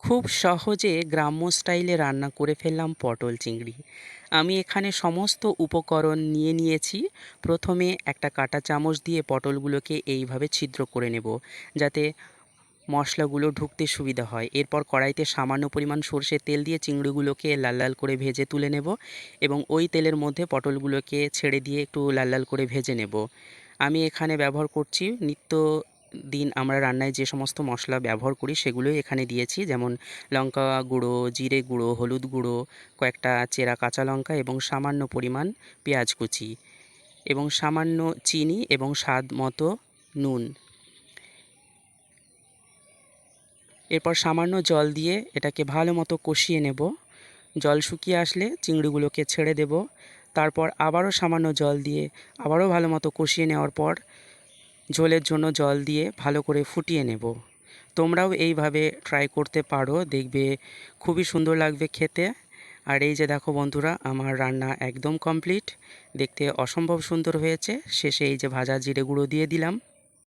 খুব সহজে গ্রাম্য স্টাইলে রান্না করে ফেললাম পটল চিংড়ি। আমি এখানে সমস্ত উপকরণ নিয়ে নিয়েছি। প্রথমে একটা কাঁটা চামচ দিয়ে পটলগুলোকে এইভাবে ছিদ্র করে নেব, যাতে মশলাগুলো ঢুকতে সুবিধা হয়। এরপর কড়াইতে সামান্য পরিমাণ সরষের তেল দিয়ে চিংড়িগুলোকে লাল লাল করে ভেজে তুলে নেব এবং ওই তেলের মধ্যে পটলগুলোকে ছেড়ে দিয়ে একটু লাল লাল করে ভেজে নেব। আমি এখানে ব্যবহার করছি দিন আমরা রান্নায় যে সমস্ত মশলা ব্যবহার করি সেগুলোই এখানে দিয়েছি, যেমন লঙ্কা গুঁড়ো, জিরে গুঁড়ো, হলুদ গুঁড়ো, কয়েকটা চেরা কাঁচা লঙ্কা এবং সামান্য পরিমাণ পেঁয়াজ কুচি এবং সামান্য চিনি এবং স্বাদ মতো নুন। এরপর সামান্য জল দিয়ে এটাকে ভালো মতো কষিয়ে নেব। জল শুকিয়ে আসলে চিংড়িগুলোকে ছেড়ে দেব। তারপর আবারও সামান্য জল দিয়ে আবারও ভালো মতো কষিয়ে নেওয়ার পর ঝোলের জন্য জল দিয়ে ভালো করে ফুটিয়ে নেব। তোমরাও এইভাবে ট্রাই করতে পারো, দেখবে খুবই সুন্দর লাগবে খেতে। আর এই যে দেখো বন্ধুরা, আমার রান্না একদম কমপ্লিট, দেখতে অসম্ভব সুন্দর হয়েছে। শেষে এই যে ভাজা জিরে গুঁড়ো দিয়ে দিলাম।